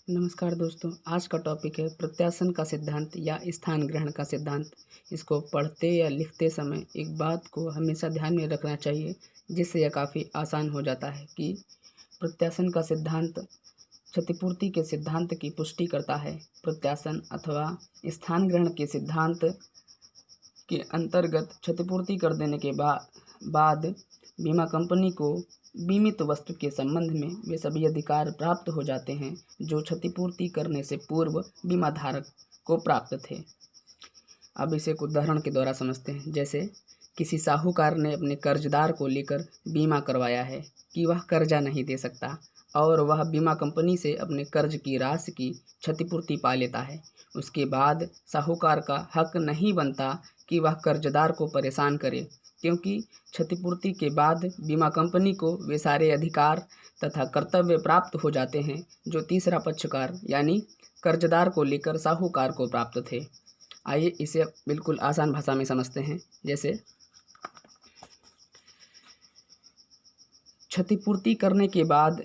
नमस्कार दोस्तों, आज का टॉपिक है प्रत्यासन का सिद्धांत या स्थान ग्रहण का सिद्धांत। इसको पढ़ते या लिखते समय एक बात को हमेशा ध्यान में रखना चाहिए, जिससे यह काफ़ी आसान हो जाता है कि प्रत्यासन का सिद्धांत क्षतिपूर्ति के सिद्धांत की पुष्टि करता है। प्रत्यासन अथवा स्थान ग्रहण के सिद्धांत के अंतर्गत क्षतिपूर्ति कर देने के बाद बीमा कंपनी को बीमित वस्तु के संबंध में वे सभी अधिकार प्राप्त हो जाते हैं जो क्षतिपूर्ति करने से पूर्व बीमा धारक को प्राप्त थे। अब इसे एक उदाहरण के द्वारा समझते हैं। जैसे किसी साहूकार ने अपने कर्जदार को लेकर बीमा करवाया है कि वह कर्जा नहीं दे सकता और वह बीमा कंपनी से अपने कर्ज की राशि की क्षतिपूर्ति पा लेता है। उसके बाद साहूकार का हक नहीं बनता कि वह कर्जदार को परेशान करे, क्योंकि क्षतिपूर्ति के बाद बीमा कंपनी को वे सारे अधिकार तथा कर्तव्य प्राप्त हो जाते हैं जो तीसरा पक्षकार यानी कर्जदार को लेकर साहूकार को प्राप्त थे। आइए इसे बिल्कुल आसान भाषा में समझते हैं। जैसे क्षतिपूर्ति करने के बाद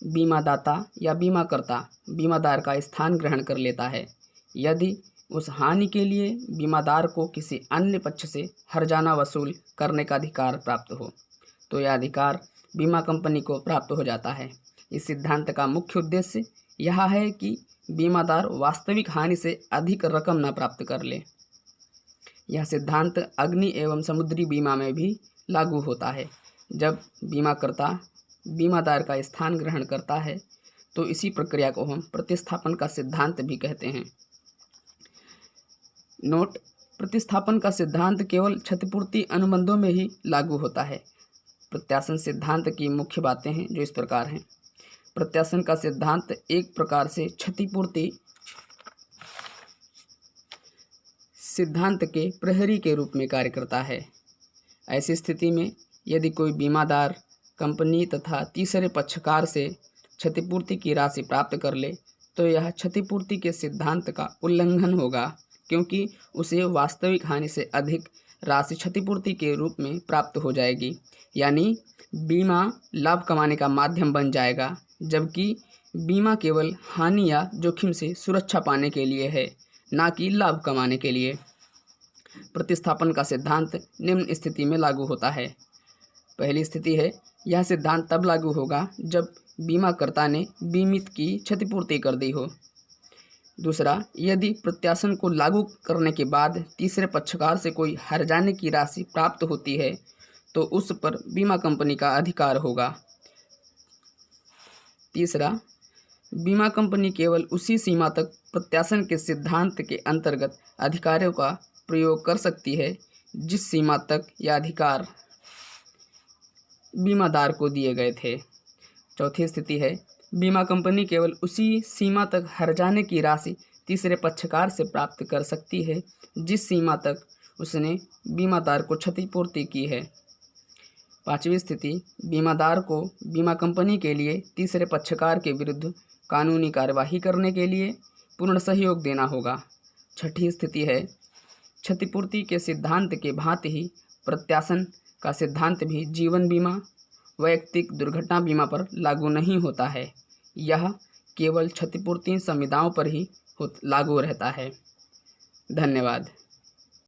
बीमादाता या बीमाकर्ता बीमादार का स्थान ग्रहण कर लेता है यदि उस हानि के लिए बीमादार को किसी अन्य पक्ष से हर्जाना वसूल करने का अधिकार प्राप्त हो, तो यह अधिकार बीमा कंपनी को प्राप्त हो जाता है। इस सिद्धांत का मुख्य उद्देश्य यह है कि बीमादार वास्तविक हानि से अधिक रकम न प्राप्त कर ले। यह सिद्धांत अग्नि एवं समुद्री बीमा में भी लागू होता है। जब बीमाकर्ता बीमादार का स्थान ग्रहण करता है तो इसी प्रक्रिया को हम प्रतिस्थापन का सिद्धांत भी कहते हैं। नोट: प्रतिस्थापन का सिद्धांत केवल क्षतिपूर्ति अनुबंधों में ही लागू होता है। प्रत्यासन सिद्धांत की मुख्य बातें हैं जो इस प्रकार हैं। प्रत्यासन का सिद्धांत एक प्रकार से क्षतिपूर्ति सिद्धांत के प्रहरी के रूप में कार्य करता है। ऐसी स्थिति में यदि कोई बीमादार कंपनी तथा तीसरे पक्षकार से क्षतिपूर्ति की राशि प्राप्त कर ले तो यह क्षतिपूर्ति के सिद्धांत का उल्लंघन होगा, क्योंकि उसे वास्तविक हानि से अधिक राशि क्षतिपूर्ति के रूप में प्राप्त हो जाएगी, यानी बीमा लाभ कमाने का माध्यम बन जाएगा, जबकि बीमा केवल हानि या जोखिम से सुरक्षा पाने के लिए है, ना कि लाभ कमाने के लिए। प्रतिस्थापन का सिद्धांत निम्न स्थिति में लागू होता है। पहली स्थिति है, यह सिद्धांत तब लागू होगा जब बीमाकर्ता ने बीमित की क्षतिपूर्ति कर दी हो। दूसरा, यदि प्रत्यासन को लागू करने के बाद तीसरे पक्षकार से कोई हर्जाने की राशि प्राप्त होती है तो उस पर बीमा कंपनी का अधिकार होगा। तीसरा, बीमा कंपनी केवल उसी सीमा तक प्रत्यासन के सिद्धांत के अंतर्गत अधिकारों का प्रयोग कर सकती है जिस सीमा तक यह अधिकार बीमादार को दिए गए थे। चौथी स्थिति है, बीमा कंपनी केवल उसी सीमा तक हर्जाने की राशि तीसरे पक्षकार से प्राप्त कर सकती है जिस सीमा तक उसने बीमादार को क्षतिपूर्ति की है। पांचवी स्थिति, बीमादार को बीमा कंपनी के लिए तीसरे पक्षकार के विरुद्ध कानूनी कार्यवाही करने के लिए पूर्ण सहयोग देना होगा। छठी स्थिति है, क्षतिपूर्ति के सिद्धांत के भांति ही प्रत्यासन का सिद्धांत भी जीवन बीमा वैयक्तिक दुर्घटना बीमा पर लागू नहीं होता है। यह केवल क्षतिपूर्ति संविदाओं पर ही लागू रहता है। धन्यवाद।